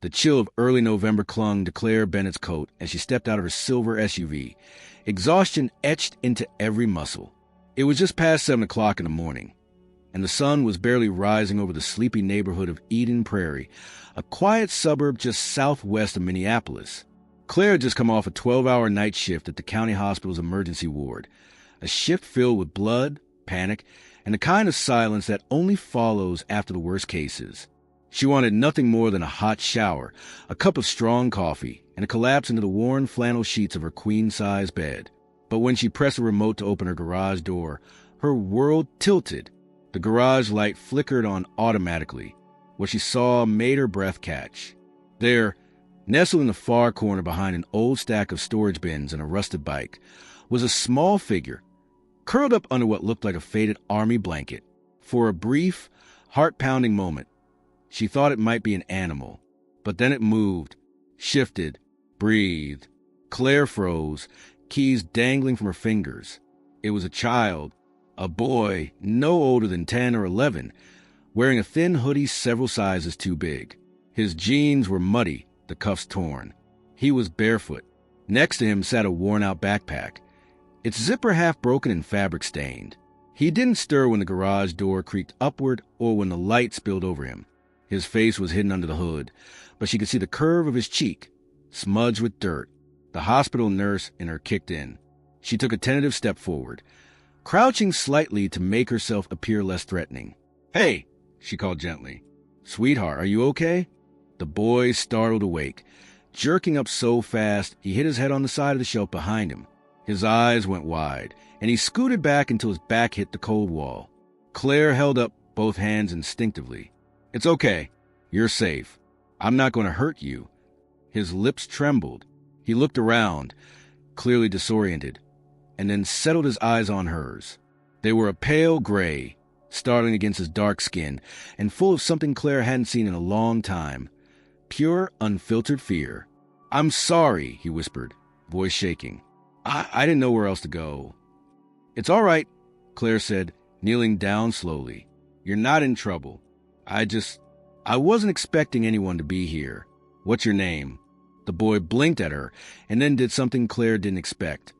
The chill of early November clung to Claire Bennett's coat as she stepped out of her silver SUV. Exhaustion etched into every muscle. It was just past 7 o'clock in the morning, and the sun was barely rising over the sleepy neighborhood of Eden Prairie, a quiet suburb just southwest of Minneapolis. Claire had just come off a 12-hour night shift at the county hospital's emergency ward, a shift filled with blood, panic, and the kind of silence that only follows after the worst cases. She wanted nothing more than a hot shower, a cup of strong coffee, and a collapse into the worn flannel sheets of her queen-size bed. But when she pressed the remote to open her garage door, her world tilted. The garage light flickered on automatically. What she saw made her breath catch. There, nestled in the far corner behind an old stack of storage bins and a rusted bike, was a small figure, curled up under what looked like a faded army blanket. For a brief, heart-pounding moment, she thought it might be an animal, but then it moved, shifted, breathed. Claire froze, keys dangling from her fingers. It was a child, a boy no older than 10 or 11, wearing a thin hoodie several sizes too big. His jeans were muddy, the cuffs torn. He was barefoot. Next to him sat a worn-out backpack, its zipper half broken and fabric-stained. He didn't stir when the garage door creaked upward or when the light spilled over him. His face was hidden under the hood, but she could see the curve of his cheek, smudged with dirt. The hospital nurse in her kicked in. She took a tentative step forward, crouching slightly to make herself appear less threatening. "Hey," she called gently. "Sweetheart, are you okay?" The boy startled awake, jerking up so fast he hit his head on the side of the shelf behind him. His eyes went wide, and he scooted back until his back hit the cold wall. Claire held up both hands instinctively. "It's okay. You're safe. I'm not going to hurt you." His lips trembled. He looked around, clearly disoriented, and then settled his eyes on hers. They were a pale gray, startling against his dark skin, and full of something Claire hadn't seen in a long time. Pure, unfiltered fear. "I'm sorry," he whispered, voice shaking. I didn't know where else to go." "It's all right," Claire said, kneeling down slowly. "You're not in trouble. I wasn't expecting anyone to be here. What's your name?" The boy blinked at her and then did something Claire didn't expect.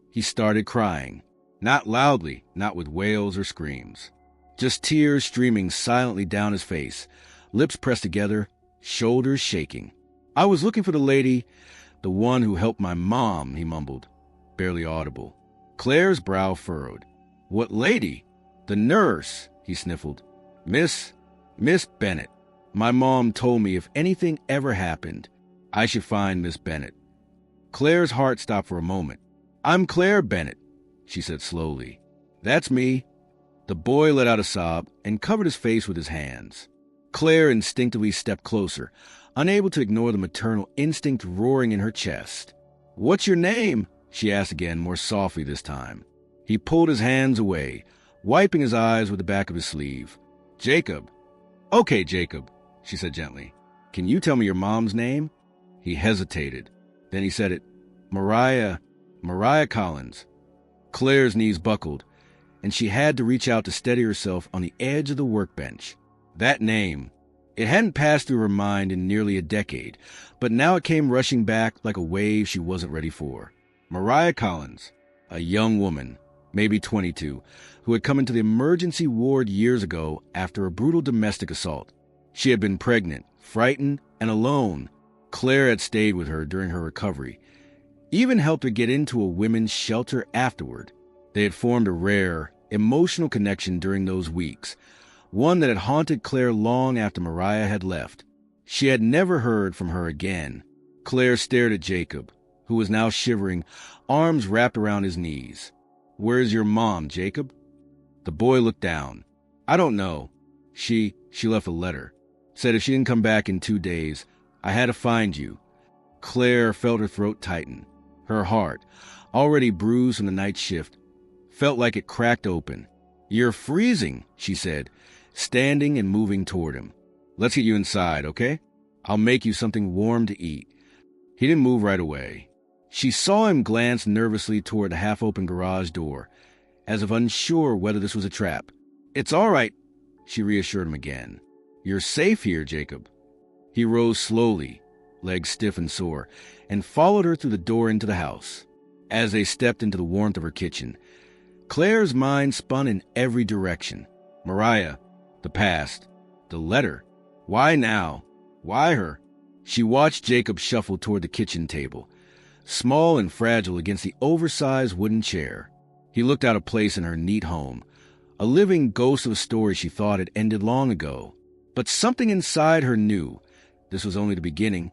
He started crying. Not loudly, not with wails or screams. Just tears streaming silently down his face, lips pressed together, shoulders shaking. "I was looking for the lady, the one who helped my mom," he mumbled, barely audible. Claire's brow furrowed. "What lady?" "The nurse," he sniffled. Miss Bennett. My mom told me if anything ever happened, I should find Miss Bennett." Claire's heart stopped for a moment. "I'm Claire Bennett," she said slowly. "That's me." The boy let out a sob and covered his face with his hands. Claire instinctively stepped closer, unable to ignore the maternal instinct roaring in her chest. "What's your name?" she asked again, more softly this time. He pulled his hands away, wiping his eyes with the back of his sleeve. "Jacob." "Okay, Jacob," she said gently. "Can you tell me your mom's name?" He hesitated. Then he said it. Mariah Collins." Claire's knees buckled, and she had to reach out to steady herself on the edge of the workbench. That name. It hadn't passed through her mind in nearly a decade, but now it came rushing back like a wave she wasn't ready for. Mariah Collins, a young woman, maybe 22, who had come into the emergency ward years ago after a brutal domestic assault. She had been pregnant, frightened, and alone. Claire had stayed with her during her recovery, even helped her get into a women's shelter afterward. They had formed a rare, emotional connection during those weeks, one that had haunted Claire long after Mariah had left. She had never heard from her again. Claire stared at Jacob, who was now shivering, arms wrapped around his knees. "Where's your mom, Jacob?" The boy looked down. "I don't know. She left a letter. Said if she didn't come back in 2 days, I had to find you." Claire felt her throat tighten. Her heart, already bruised from the night shift, felt like it cracked open. "You're freezing," she said, standing and moving toward him. "Let's get you inside, okay? I'll make you something warm to eat." He didn't move right away. She saw him glance nervously toward the half-open garage door, as if unsure whether this was a trap. "It's all right," she reassured him again. "You're safe here, Jacob." He rose slowly, legs stiff and sore, and followed her through the door into the house. As they stepped into the warmth of her kitchen, Claire's mind spun in every direction. Mariah, the past, the letter. Why now? Why her? She watched Jacob shuffle toward the kitchen table, small and fragile against the oversized wooden chair. He looked out of place in her neat home, a living ghost of a story she thought had ended long ago. But something inside her knew this was only the beginning.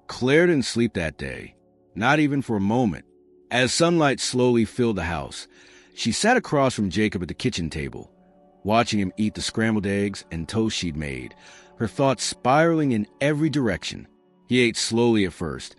Claire didn't sleep that day, not even for a moment. As sunlight slowly filled the house, she sat across from Jacob at the kitchen table, watching him eat the scrambled eggs and toast she'd made, her thoughts spiraling in every direction. He ate slowly at first,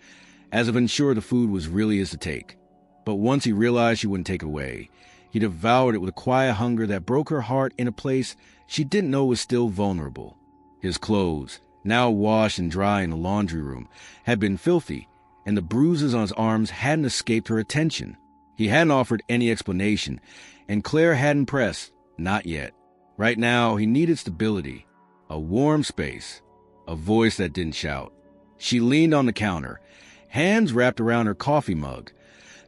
as if unsure the food was really his to take. But once he realized she wouldn't take it away, he devoured it with a quiet hunger that broke her heart in a place she didn't know was still vulnerable. His clothes, now washed and dry in the laundry room, had been filthy, and the bruises on his arms hadn't escaped her attention. He hadn't offered any explanation, and Claire hadn't pressed, not yet. Right now, he needed stability, a warm space, a voice that didn't shout. She leaned on the counter, hands wrapped around her coffee mug,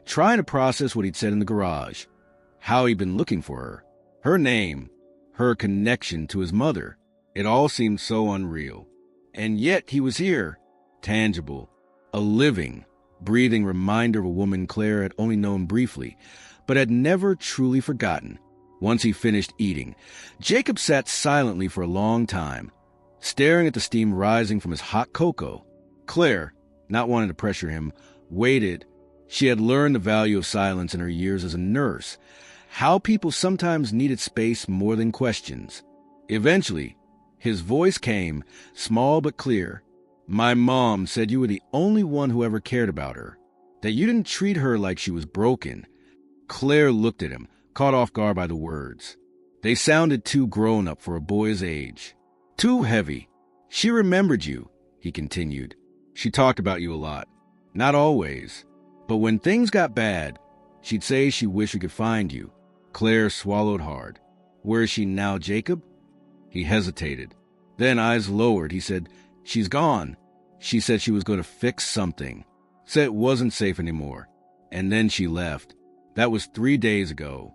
trying to process what he'd said in the garage, how he'd been looking for her, her name, her connection to his mother. It all seemed so unreal. And yet he was here, tangible, a living, breathing reminder of a woman Claire had only known briefly, but had never truly forgotten. Once he finished eating, Jacob sat silently for a long time, staring at the steam rising from his hot cocoa. Claire, not wanting to pressure him, waited. She had learned the value of silence in her years as a nurse, how people sometimes needed space more than questions. Eventually, his voice came, small but clear. My mom said you were the only one who ever cared about her, that you didn't treat her like she was broken. Claire looked at him, caught off guard by the words. They sounded too grown-up for a boy's age, too heavy. She remembered you, he continued. She talked about you a lot. Not always. But when things got bad, she'd say she wished we could find you. Claire swallowed hard. Where is she now, Jacob? He hesitated. Then, eyes lowered, he said, She's gone. She said she was going to fix something. Said it wasn't safe anymore. And then she left. That was 3 days ago.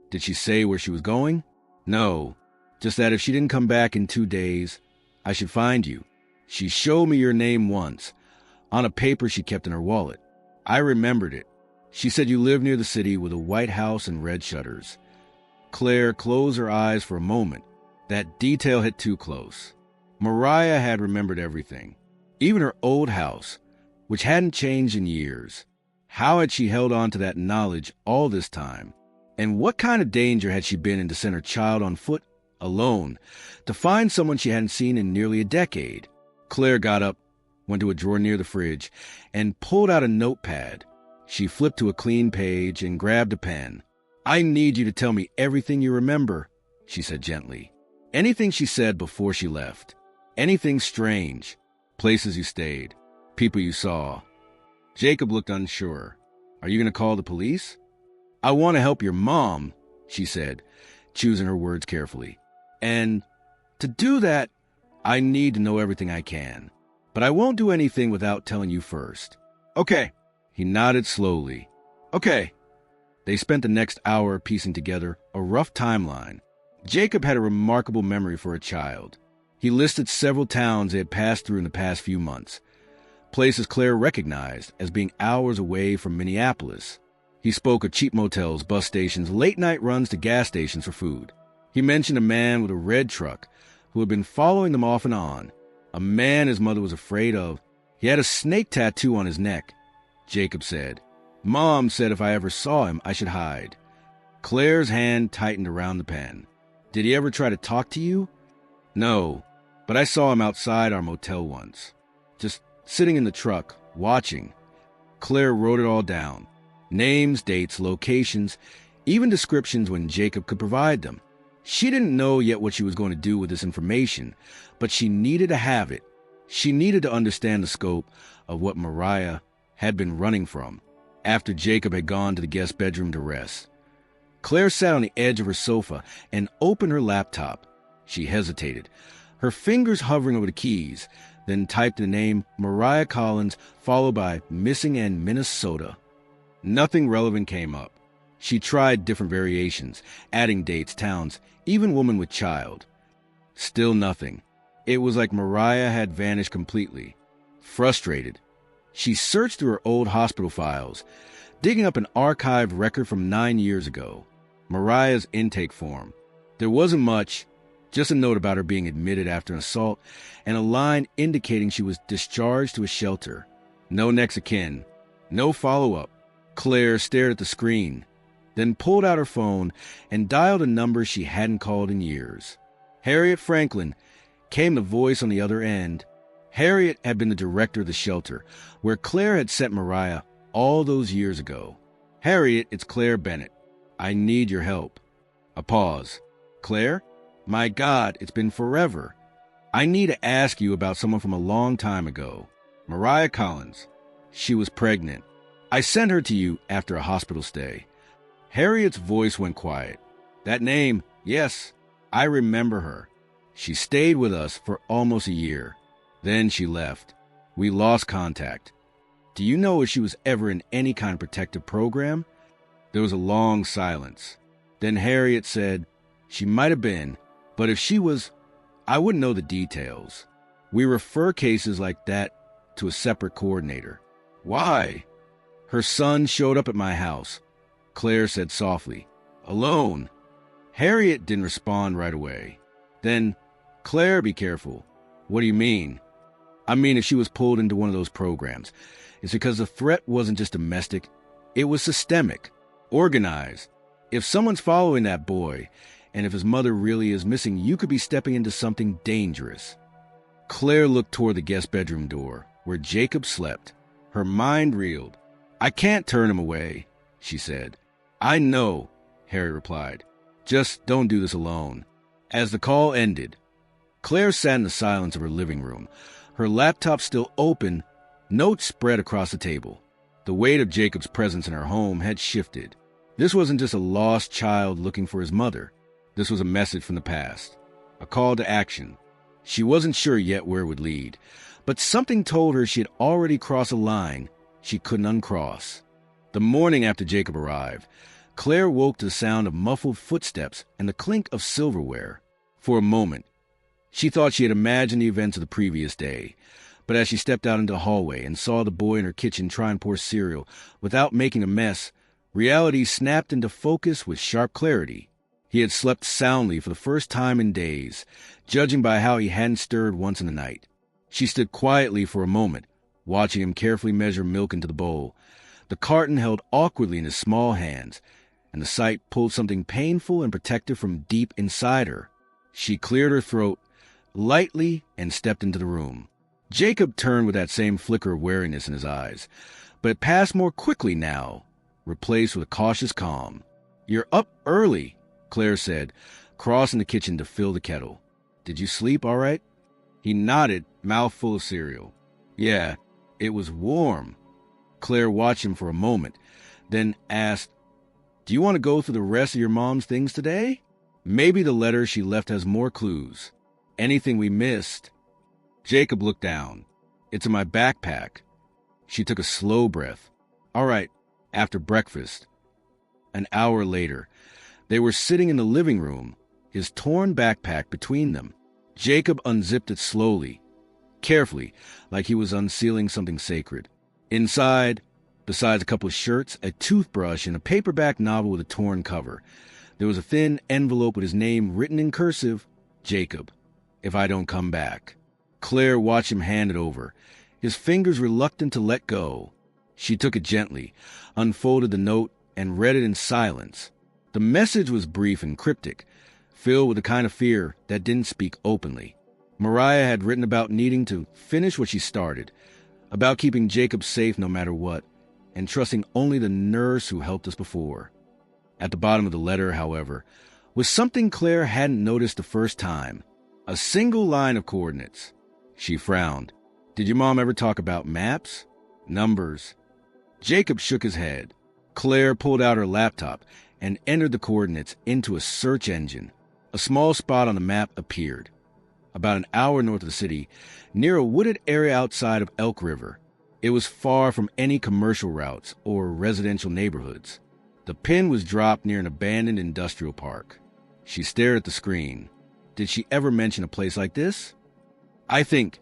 Did she say where she was going? No. Just that if she didn't come back in 2 days, I should find you. She showed me your name once, on a paper she kept in her wallet. I remembered it. She said you lived near the city with a white house and red shutters. Claire closed her eyes for a moment. That detail hit too close. Mariah had remembered everything, even her old house, which hadn't changed in years. How had she held on to that knowledge all this time? And what kind of danger had she been in to send her child on foot, alone, to find someone she hadn't seen in nearly a decade? Claire got up, went to a drawer near the fridge, and pulled out a notepad. She flipped to a clean page and grabbed a pen. I need you to tell me everything you remember, she said gently. Anything she said before she left. Anything strange. Places you stayed. People you saw. Jacob looked unsure. Are you going to call the police? I want to help your mom, she said, choosing her words carefully. And to do that, I need to know everything I can. But I won't do anything without telling you first. Okay. He nodded slowly. Okay. They spent the next hour piecing together a rough timeline. Jacob had a remarkable memory for a child. He listed several towns they had passed through in the past few months, places Claire recognized as being hours away from Minneapolis. He spoke of cheap motels, bus stations, late-night runs to gas stations for food. He mentioned a man with a red truck who had been following them off and on, a man his mother was afraid of. He had a snake tattoo on his neck. Jacob said, Mom said if I ever saw him, I should hide. Claire's hand tightened around the pen. Did he ever try to talk to you? No, but I saw him outside our motel once, just sitting in the truck, watching. Claire wrote it all down. Names, dates, locations, even descriptions when Jacob could provide them. She didn't know yet what she was going to do with this information, but she needed to have it. She needed to understand the scope of what Mariah had been running from after Jacob had gone to the guest bedroom to rest. Claire sat on the edge of her sofa and opened her laptop. She hesitated, her fingers hovering over the keys, then typed the name Mariah Collins followed by missing in Minnesota. Nothing relevant came up. She tried different variations, adding dates, towns, even woman with child. Still nothing. It was like Mariah had vanished completely. Frustrated, she searched through her old hospital files, digging up an archived record from 9 years ago. Mariah's intake form. There wasn't much, just a note about her being admitted after an assault and a line indicating she was discharged to a shelter. No next of kin. No follow-up. Claire stared at the screen, then pulled out her phone and dialed a number she hadn't called in years. Harriet Franklin, came the voice on the other end. Harriet had been the director of the shelter, where Claire had sent Mariah all those years ago. Harriet, it's Claire Bennett. I need your help. A pause. Claire? My God, it's been forever. I need to ask you about someone from a long time ago. Mariah Collins. She was pregnant. I sent her to you after a hospital stay. Harriet's voice went quiet. That name, yes, I remember her. She stayed with us for almost a year. Then she left. We lost contact. Do you know if she was ever in any kind of protective program? There was a long silence. Then Harriet said, she might have been, but if she was, I wouldn't know the details. We refer cases like that to a separate coordinator. Why? Her son showed up at my house, Claire said softly. Alone. Harriet didn't respond right away. Then, Claire, be careful. What do you mean? I mean, if she was pulled into one of those programs, it's because the threat wasn't just domestic, it was systemic, organized. If someone's following that boy, and if his mother really is missing, you could be stepping into something dangerous. Claire looked toward the guest bedroom door, where Jacob slept. Her mind reeled. I can't turn him away, she said. I know, Harry replied. Just don't do this alone. As the call ended, Claire sat in the silence of her living room, her laptop still open, notes spread across the table. The weight of Jacob's presence in her home had shifted. This wasn't just a lost child looking for his mother. This was a message from the past, a call to action. She wasn't sure yet where it would lead, but something told her she had already crossed a line she couldn't uncross. The morning after Jacob arrived, Claire woke to the sound of muffled footsteps and the clink of silverware. For a moment, she thought she had imagined the events of the previous day, but as she stepped out into the hallway and saw the boy in her kitchen try and pour cereal without making a mess, reality snapped into focus with sharp clarity. He had slept soundly for the first time in days, judging by how he hadn't stirred once in the night. She stood quietly for a moment, watching him carefully measure milk into the bowl. The carton held awkwardly in his small hands, and the sight pulled something painful and protective from deep inside her. She cleared her throat lightly and stepped into the room. Jacob turned with that same flicker of wariness in his eyes, but it passed more quickly now, replaced with a cautious calm. You're up early, Claire said, crossing the kitchen to fill the kettle. Did you sleep all right? He nodded, mouth full of cereal. Yeah, it was warm. Claire watched him for a moment, then asked, Do you want to go through the rest of your mom's things today? Maybe the letter she left has more clues. Anything we missed. Jacob looked down. It's in my backpack. She took a slow breath. All right, after breakfast. An hour later, they were sitting in the living room, his torn backpack between them. Jacob unzipped it slowly, carefully, like he was unsealing something sacred. Inside, besides a couple of shirts, a toothbrush, and a paperback novel with a torn cover, there was a thin envelope with his name written in cursive, Jacob, if I don't come back. Claire watched him hand it over, his fingers reluctant to let go. She took it gently, unfolded the note, and read it in silence. The message was brief and cryptic, filled with the kind of fear that didn't speak openly. Mariah had written about needing to finish what she started, about keeping Jacob safe no matter what, and trusting only the nurse who helped us before. At the bottom of the letter, however, was something Claire hadn't noticed the first time. A single line of coordinates. She frowned. Did your mom ever talk about maps? Numbers? Jacob shook his head. Claire pulled out her laptop and entered the coordinates into a search engine. A small spot on the map appeared. about an hour north of the city, near a wooded area outside of Elk River. It was far from any commercial routes or residential neighborhoods. The pin was dropped near an abandoned industrial park. She stared at the screen. Did she ever mention a place like this? I think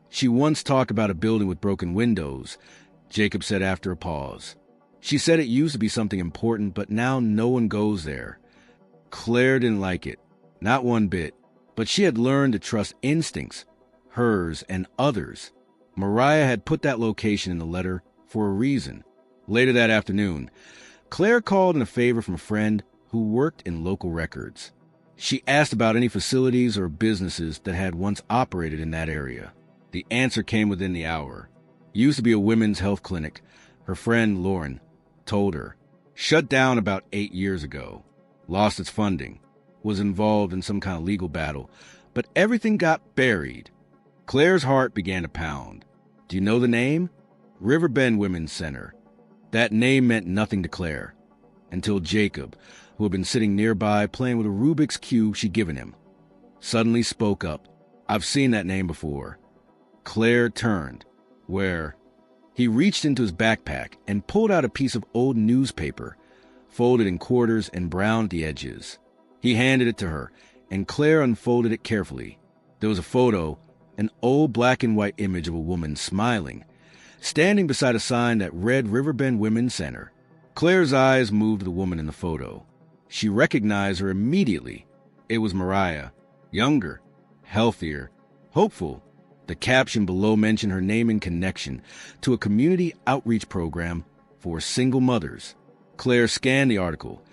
she once talked about a building with broken windows, Jacob said after a pause. She said it used to be something important, but now no one goes there. Claire didn't like it, not one bit, but she had learned to trust instincts, hers and others. Mariah had put that location in the letter for a reason. Later that afternoon, Claire called in a favor from a friend who worked in local records. She asked about any facilities or businesses that had once operated in that area. The answer came within the hour. It used to be a women's health clinic. Her friend, Lauren, told her. Shut down about 8 years ago. Lost its funding. Was involved in some kind of legal battle. But everything got buried. Claire's heart began to pound. Do you know the name? Riverbend Women's Center. That name meant nothing to Claire. Until Jacob, who had been sitting nearby playing with a Rubik's Cube she'd given him, suddenly spoke up. I've seen that name before. Claire turned. Where? He reached into his backpack and pulled out a piece of old newspaper, folded in quarters and brown at the edges. He handed it to her, and Claire unfolded it carefully. There was a photo, an old black and white image of a woman smiling, standing beside a sign that read Riverbend Women's Center. Claire's eyes moved to the woman in the photo. She recognized her immediately. It was Mariah, younger, healthier, hopeful. The caption below mentioned her name in connection to a community outreach program for single mothers. Claire scanned the article,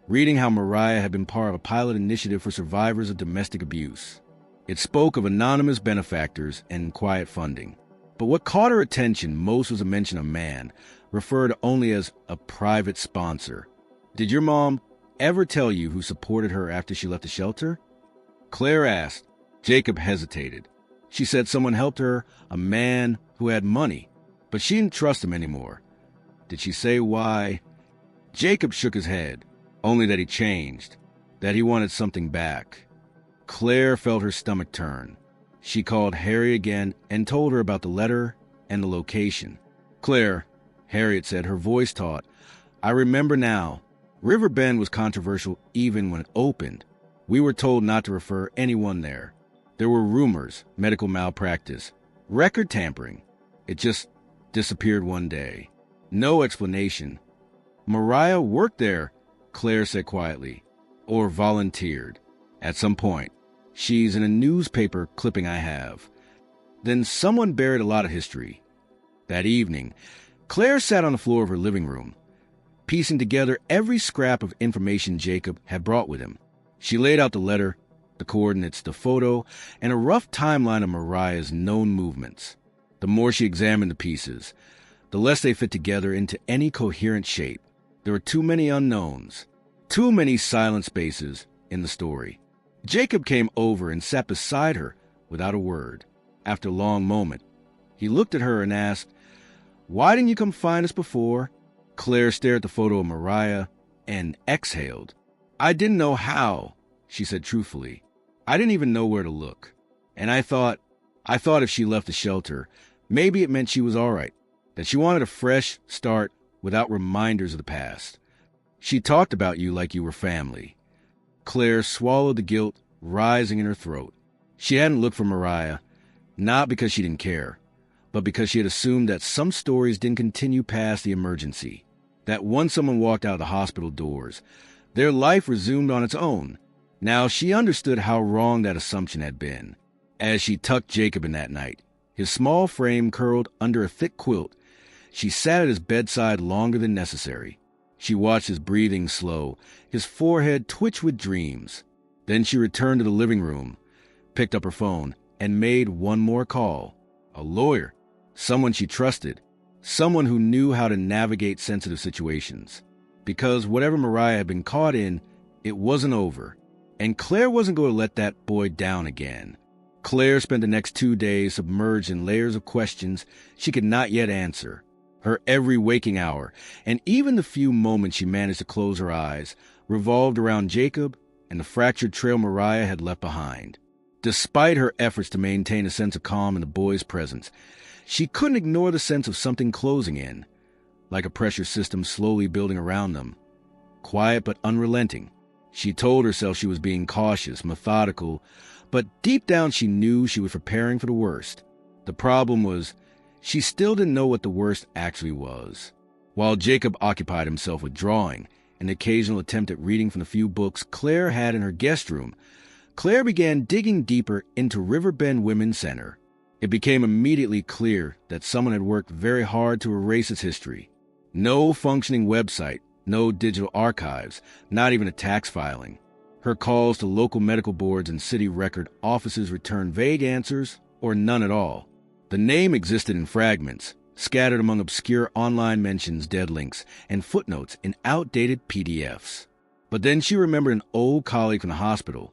reading how Mariah had been part of a pilot initiative for survivors of domestic abuse. It spoke of anonymous benefactors and quiet funding. But what caught her attention most was a mention of man, referred only as a private sponsor. Did your mom ever tell you who supported her after she left the shelter? Claire asked. Jacob hesitated. She said someone helped her, a man who had money, but she didn't trust him anymore. Did she say why? Jacob shook his head, only that he changed, that he wanted something back. Claire felt her stomach turn. She called Harry again and told her about the letter and the location. Claire, Harriet said, her voice taut, I remember now. Riverbend was controversial even when it opened. We were told not to refer anyone there. There were rumors, medical malpractice, record tampering. It just disappeared one day. No explanation. Mariah worked there, Claire said quietly, or volunteered. At some point. She's in a newspaper clipping I have. Then someone buried a lot of history. That evening, Claire sat on the floor of her living room, piecing together every scrap of information Jacob had brought with him. She laid out the letter, the coordinates, the photo, and a rough timeline of Mariah's known movements. The more she examined the pieces, the less they fit together into any coherent shape. There were too many unknowns, too many silent spaces in the story. Jacob came over and sat beside her without a word. After a long moment, he looked at her and asked, Why didn't you come find us before? Claire stared at the photo of Mariah and exhaled. I didn't know how, she said truthfully. I didn't even know where to look. And I thought if she left the shelter, maybe it meant she was all right, that she wanted a fresh start without reminders of the past. She talked about you like you were family. Claire swallowed the guilt rising in her throat. She hadn't looked for Mariah, not because she didn't care, but because she had assumed that some stories didn't continue past the emergency, that once someone walked out of the hospital doors, their life resumed on its own. Now she understood how wrong that assumption had been. As she tucked Jacob in that night, his small frame curled under a thick quilt, she sat at his bedside longer than necessary. She watched his breathing slow, his forehead twitch with dreams. Then she returned to the living room, picked up her phone, and made one more call. A lawyer, someone she trusted, someone who knew how to navigate sensitive situations. Because whatever Mariah had been caught in, it wasn't over. And Claire wasn't going to let that boy down again. Claire spent the next 2 days submerged in layers of questions she could not yet answer. Her every waking hour, and even the few moments she managed to close her eyes, revolved around Jacob and the fractured trail Mariah had left behind. Despite her efforts to maintain a sense of calm in the boy's presence, she couldn't ignore the sense of something closing in, like a pressure system slowly building around them. Quiet but unrelenting, she told herself she was being cautious, methodical, but deep down she knew she was preparing for the worst. The problem was, she still didn't know what the worst actually was. While Jacob occupied himself with drawing, an occasional attempt at reading from the few books Claire had in her guest room, Claire began digging deeper into Riverbend Women's Center. It became immediately clear that someone had worked very hard to erase its history. No functioning website, no digital archives, not even a tax filing. Her calls to local medical boards and city record offices returned vague answers or none at all. The name existed in fragments, scattered among obscure online mentions, dead links, and footnotes in outdated PDFs. But then she remembered an old colleague from the hospital,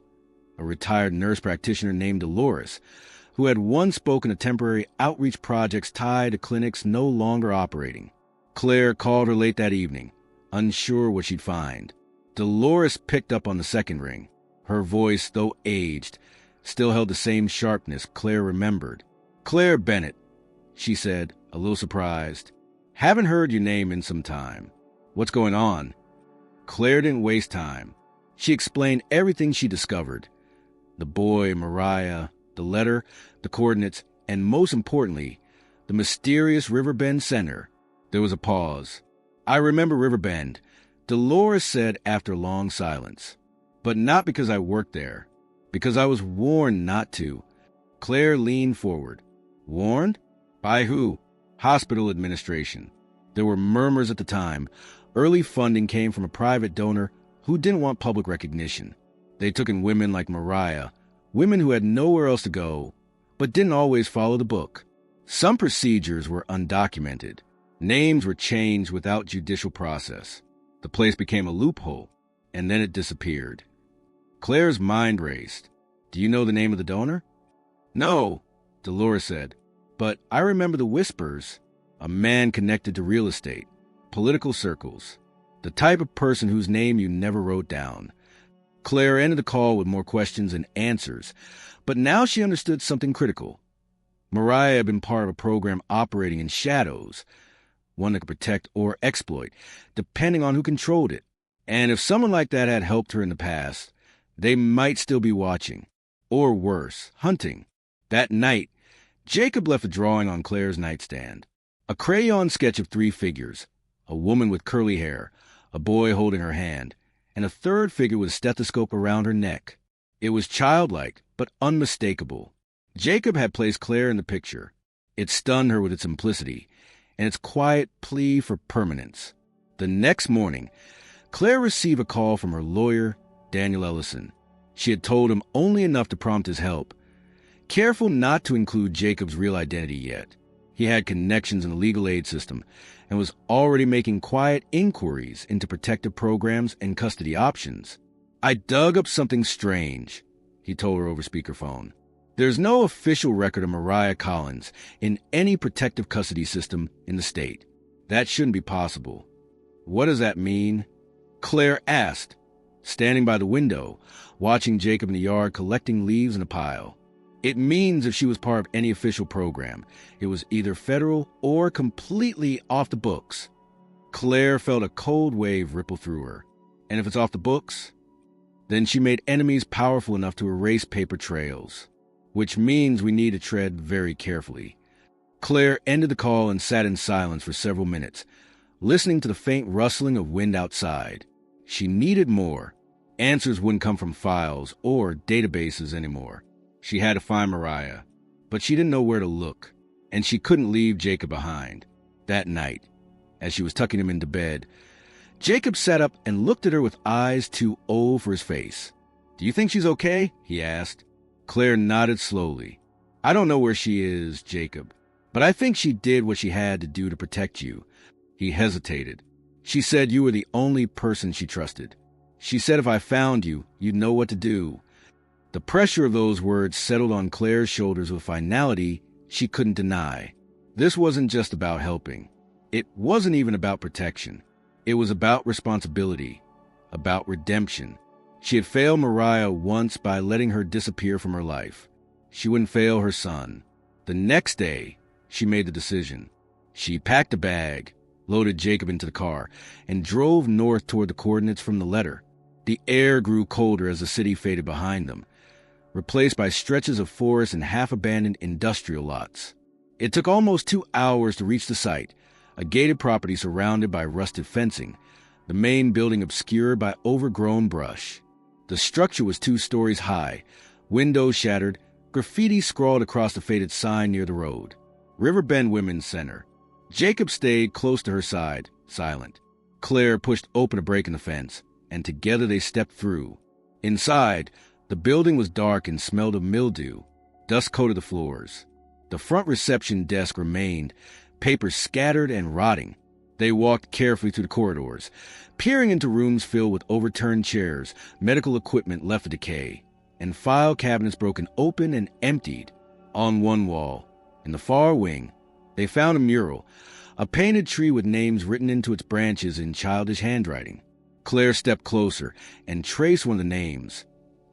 a retired nurse practitioner named Dolores, who had once spoken of temporary outreach projects tied to clinics no longer operating. Claire called her late that evening, unsure what she'd find. Dolores picked up on the second ring. Her voice, though aged, still held the same sharpness Claire remembered. "Claire Bennett," she said, a little surprised. "Haven't heard your name in some time. What's going on?" Claire didn't waste time. She explained everything she discovered. The boy, Mariah, the letter, the coordinates, and most importantly, the mysterious Riverbend Center. There was a pause. "I remember Riverbend," Dolores said after a long silence. "But not because I worked there. Because I was warned not to." Claire leaned forward. "Warned? By who?" "Hospital administration." There were murmurs at the time. Early funding came from a private donor who didn't want public recognition. They took in women like Mariah, women who had nowhere else to go, but didn't always follow the book. Some procedures were undocumented. Names were changed without judicial process. The place became a loophole, and then it disappeared. Claire's mind raced. "Do you know the name of the donor?" "No," Dolores said, "but I remember the whispers. A man connected to real estate, political circles, the type of person whose name you never wrote down." Claire ended the call with more questions and answers, but now she understood something critical. Mariah had been part of a program operating in shadows, one that could protect or exploit, depending on who controlled it. And if someone like that had helped her in the past, they might still be watching. Or worse, hunting. That night, Jacob left a drawing on Claire's nightstand. A crayon sketch of 3 figures, a woman with curly hair, a boy holding her hand, and a third figure with a stethoscope around her neck. It was childlike, but unmistakable. Jacob had placed Claire in the picture. It stunned her with its simplicity, and its quiet plea for permanence. The next morning, Claire received a call from her lawyer, Daniel Ellison. She had told him only enough to prompt his help, careful not to include Jacob's real identity yet. He had connections in the legal aid system and was already making quiet inquiries into protective programs and custody options. "I dug up something strange," he told her over speakerphone. "There's no official record of Mariah Collins in any protective custody system in the state. That shouldn't be possible." "What does that mean?" Claire asked, standing by the window, watching Jacob in the yard collecting leaves in a pile. "It means if she was part of any official program, it was either federal or completely off the books." Claire felt a cold wave ripple through her. "And if it's off the books?" "Then she made enemies powerful enough to erase paper trails. Which means we need to tread very carefully." Claire ended the call and sat in silence for several minutes, listening to the faint rustling of wind outside. She needed more. Answers wouldn't come from files or databases anymore. She had to find Mariah, but she didn't know where to look, and she couldn't leave Jacob behind. That night, as she was tucking him into bed, Jacob sat up and looked at her with eyes too old for his face. "Do you think she's okay?" he asked. Claire nodded slowly. "I don't know where she is, Jacob, but I think she did what she had to do to protect you." He hesitated. "She said you were the only person she trusted. She said if I found you, you'd know what to do." The pressure of those words settled on Claire's shoulders with finality she couldn't deny. This wasn't just about helping. It wasn't even about protection. It was about responsibility, about redemption. She had failed Mariah once by letting her disappear from her life. She wouldn't fail her son. The next day, she made the decision. She packed a bag, loaded Jacob into the car, and drove north toward the coordinates from the letter. The air grew colder as the city faded behind them, replaced by stretches of forest and half-abandoned industrial lots. It took almost 2 hours to reach the site, a gated property surrounded by rusted fencing, the main building obscured by overgrown brush. The structure was 2 stories high, windows shattered, graffiti scrawled across the faded sign near the road. Riverbend Women's Center. Jacob stayed close to her side, silent. Claire pushed open a break in the fence, and together they stepped through. Inside, the building was dark and smelled of mildew. Dust coated the floors. The front reception desk remained, papers scattered and rotting. They walked carefully through the corridors, peering into rooms filled with overturned chairs, medical equipment left to decay, and file cabinets broken open and emptied. On one wall, in the far wing, they found a mural, a painted tree with names written into its branches in childish handwriting. Claire stepped closer and traced one of the names.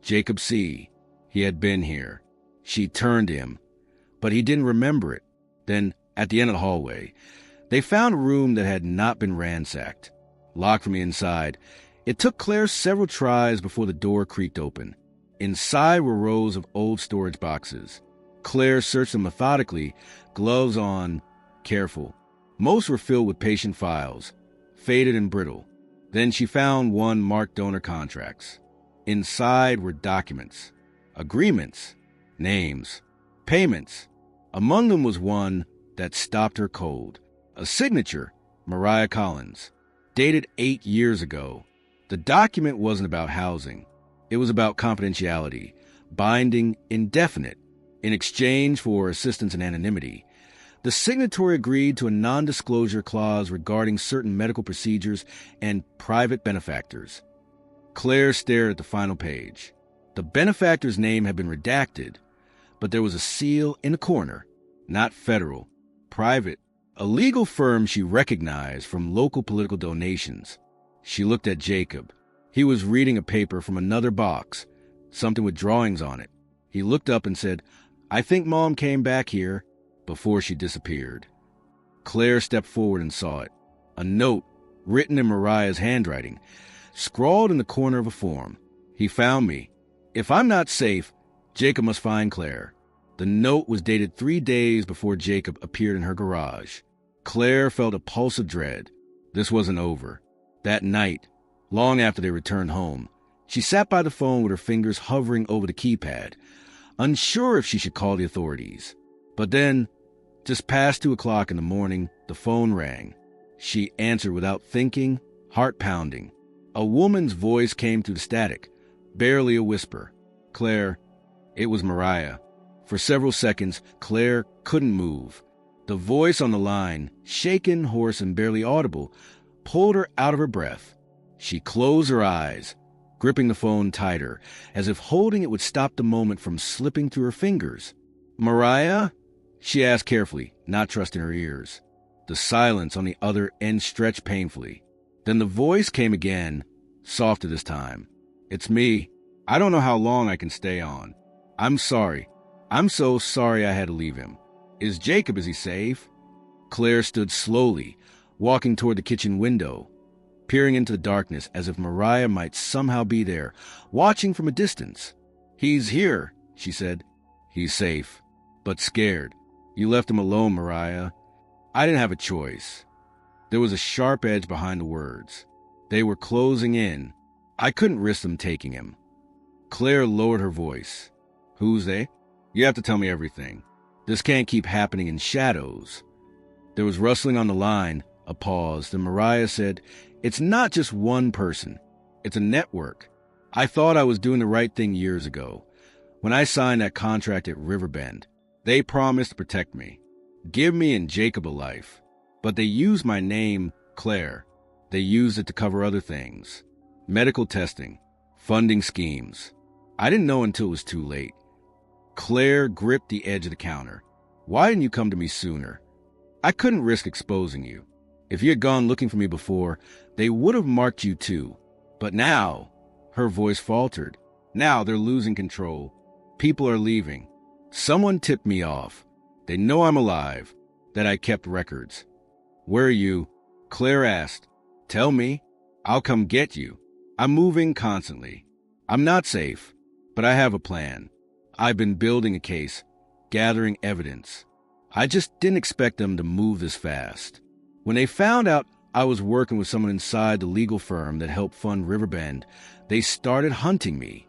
Jacob C. He had been here. She turned to him, but he didn't remember it. Then, at the end of the hallway, they found a room that had not been ransacked. Locked from the inside, it took Claire several tries before the door creaked open. Inside were rows of old storage boxes. Claire searched them methodically, gloves on, careful. Most were filled with patient files, faded and brittle. Then she found one marked donor contracts. Inside were documents, agreements, names, payments. Among them was one that stopped her cold. A signature, Mariah Collins, dated 8 years ago. The document wasn't about housing. It was about confidentiality, binding, indefinite. In exchange for assistance and anonymity, the signatory agreed to a non-disclosure clause regarding certain medical procedures and private benefactors. Claire stared at the final page. The benefactor's name had been redacted, but there was a seal in the corner. Not federal, private, a legal firm she recognized from local political donations. She looked at Jacob. He was reading a paper from another box, something with drawings on it. He looked up and said, "I think Mom came back here," before she disappeared. Claire stepped forward and saw it. A note, written in Mariah's handwriting, scrawled in the corner of a form. "He found me. If I'm not safe, Jacob must find Claire." The note was dated 3 days before Jacob appeared in her garage. Claire felt a pulse of dread. This wasn't over. That night, long after they returned home, she sat by the phone with her fingers hovering over the keypad, unsure if she should call the authorities. But then, just past 2 o'clock in the morning, the phone rang. She answered without thinking, heart pounding. A woman's voice came through the static, barely a whisper. "Claire." It was Mariah. For several seconds, Claire couldn't move. The voice on the line, shaken, hoarse, and barely audible, pulled her out of her breath. She closed her eyes, gripping the phone tighter, as if holding it would stop the moment from slipping through her fingers. "Mariah?" she asked carefully, not trusting her ears. The silence on the other end stretched painfully. Then the voice came again, softer this time. "It's me. I don't know how long I can stay on. I'm sorry. I'm so sorry I had to leave him. Is he safe?" Claire stood slowly, walking toward the kitchen window, peering into the darkness as if Mariah might somehow be there, watching from a distance. "He's here," she said. "He's safe, but scared. You left him alone, Mariah." "I didn't have a choice." There was a sharp edge behind the words. They were closing in. I couldn't risk them taking him. Claire lowered her voice. "Who's they?" "You have to tell me everything. This can't keep happening in shadows." There was rustling on the line, a pause, then Mariah said, "It's not just one person. It's a network. I thought I was doing the right thing years ago. When I signed that contract at Riverbend, they promised to protect me, give me and Jacob a life. But they used my name, Claire. They used it to cover other things. Medical testing, funding schemes. I didn't know until it was too late." Claire gripped the edge of the counter. "Why didn't you come to me sooner? I couldn't risk exposing you. If you had gone looking for me before, they would have marked you too. But now," Her voice faltered. Now they're losing control. People are leaving. Someone tipped me off. They know I'm alive, that I kept records. Where are you? Claire asked. Tell me. I'll come get you. I'm moving constantly. I'm not safe, but I have a plan. I've been building a case, gathering evidence. I just didn't expect them to move this fast. When they found out I was working with someone inside the legal firm that helped fund Riverbend, they started hunting me.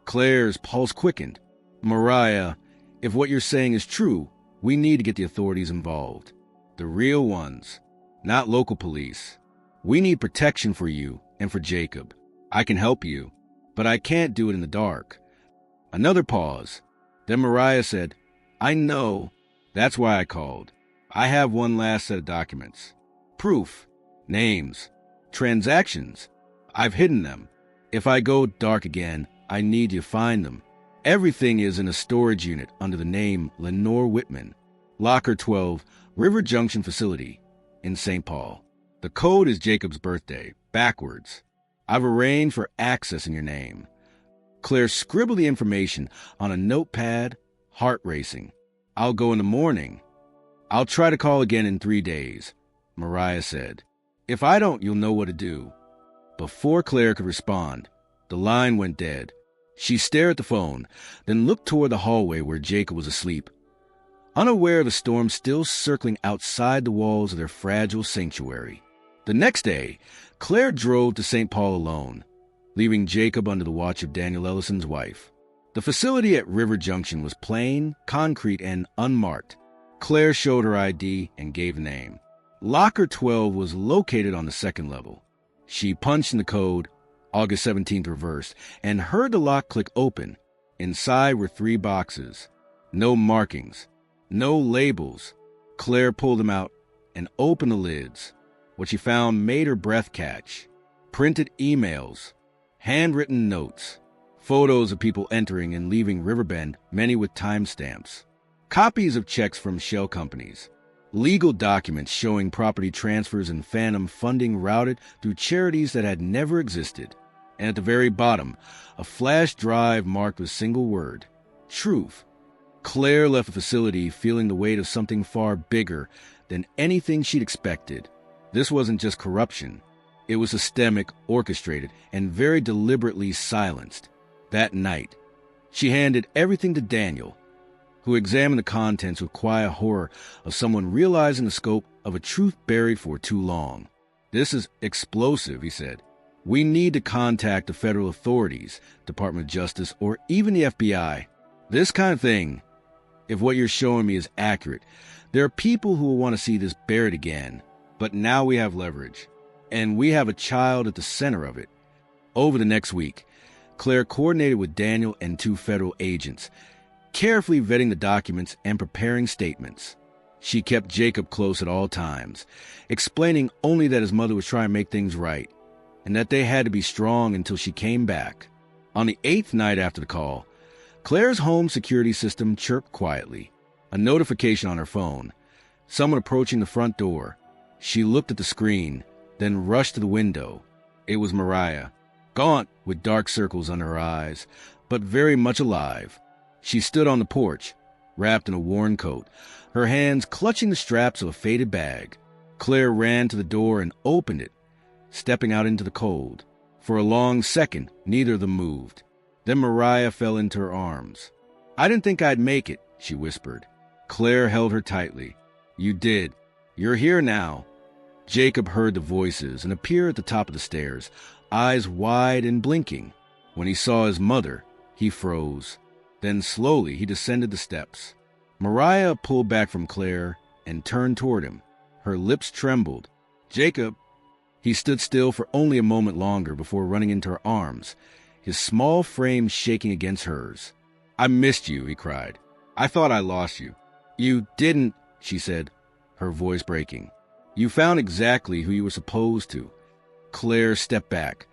Claire's pulse quickened. Mariah, if what you're saying is true, we need to get the authorities involved. The real ones, not local police. We need protection for you and for Jacob. I can help you, but I can't do it in the dark. Another pause. Then Mariah said, I know. That's why I called. I have one last set of documents. Proof. Names. Transactions. I've hidden them. If I go dark again, I need you to find them. Everything is in a storage unit under the name Lenore Whitman. Locker 12, River Junction Facility, in St. Paul. The code is Jacob's birthday, backwards. I've arranged for access in your name. Claire scribbled the information on a notepad, heart racing. I'll go in the morning. I'll try to call again in 3 days, Mariah said. If I don't, you'll know what to do. Before Claire could respond, the line went dead. She stared at the phone, then looked toward the hallway where Jacob was asleep, unaware of the storm still circling outside the walls of their fragile sanctuary. The next day, Claire drove to St. Paul alone, leaving Jacob under the watch of Daniel Ellison's wife. The facility at River Junction was plain, concrete, and unmarked. Claire showed her ID and gave a name. Locker 12 was located on the second level. She punched in the code, August 17th reversed, and heard the lock click open. Inside were 3 boxes. No markings. No labels. Claire pulled them out and opened the lids. What she found made her breath catch. Printed emails. Handwritten notes. Photos of people entering and leaving Riverbend, many with timestamps. Copies of checks from shell companies. Legal documents showing property transfers and phantom funding routed through charities that had never existed. And at the very bottom, a flash drive marked with a single word, truth. Claire left the facility feeling the weight of something far bigger than anything she'd expected. This wasn't just corruption. It was systemic, orchestrated, and very deliberately silenced. That night, she handed everything to Daniel, who examined the contents with quiet horror of someone realizing the scope of a truth buried for too long. This is explosive, he said. We need to contact the federal authorities, Department of Justice, or even the FBI. This kind of thing, if what you're showing me is accurate, there are people who will want to see this buried again. But now we have leverage, and we have a child at the center of it. Over the next week, Claire coordinated with Daniel and 2 federal agents, carefully vetting the documents and preparing statements. She kept Jacob close at all times, explaining only that his mother was trying to make things right, and that they had to be strong until she came back. On the 8th night after the call, Claire's home security system chirped quietly. A notification on her phone. Someone approaching the front door. She looked at the screen, then rushed to the window. It was Mariah, gaunt with dark circles under her eyes, but very much alive. She stood on the porch, wrapped in a worn coat, her hands clutching the straps of a faded bag. Claire ran to the door and opened it, stepping out into the cold. For a long second, neither of them moved. Then Mariah fell into her arms. I didn't think I'd make it, she whispered. Claire held her tightly. You did. You're here now. Jacob heard the voices and appeared at the top of the stairs, eyes wide and blinking. When he saw his mother, he froze. Then slowly he descended the steps. Mariah pulled back from Claire and turned toward him. Her lips trembled. Jacob. He stood still for only a moment longer before running into her arms, his small frame shaking against hers. I missed you, he cried. I thought I lost you. You didn't, she said, her voice breaking. You found exactly who you were supposed to. Claire stepped back,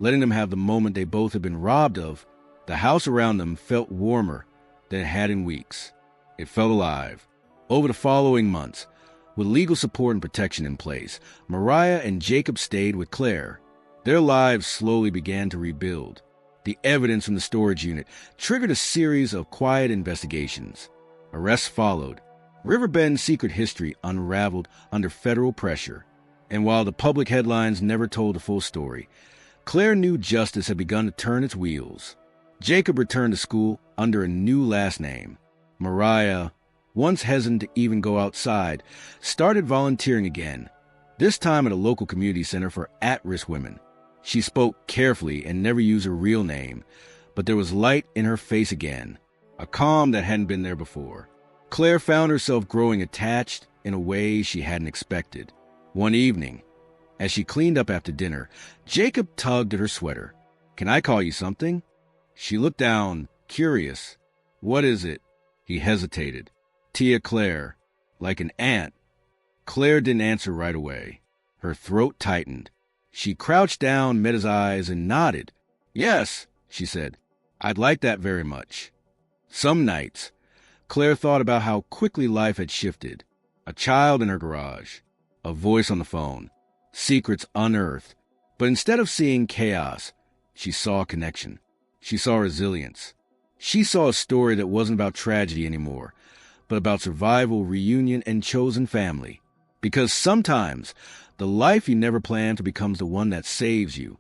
letting them have the moment they both had been robbed of. The house around them felt warmer than it had in weeks. It felt alive. Over the following months, with legal support and protection in place, Mariah and Jacob stayed with Claire. Their lives slowly began to rebuild. The evidence from the storage unit triggered a series of quiet investigations. Arrests followed. Riverbend's secret history unraveled under federal pressure. And while the public headlines never told the full story, Claire knew justice had begun to turn its wheels. Jacob returned to school under a new last name. Mariah, once hesitant to even go outside, started volunteering again, this time at a local community center for at-risk women. She spoke carefully and never used her real name, but there was light in her face again, a calm that hadn't been there before. Claire found herself growing attached in a way she hadn't expected. One evening, as she cleaned up after dinner, Jacob tugged at her sweater. "Can I call you something?" She looked down, curious. "What is it?" He hesitated. "Tia Claire, like an aunt." Claire didn't answer right away. Her throat tightened. She crouched down, met his eyes, and nodded. "Yes," she said. "I'd like that very much." Some nights, Claire thought about how quickly life had shifted. A child in her garage, a voice on the phone, secrets unearthed. But instead of seeing chaos, she saw connection. She saw resilience. She saw a story that wasn't about tragedy anymore, but about survival, reunion, and chosen family. Because sometimes, the life you never planned for becomes the one that saves you.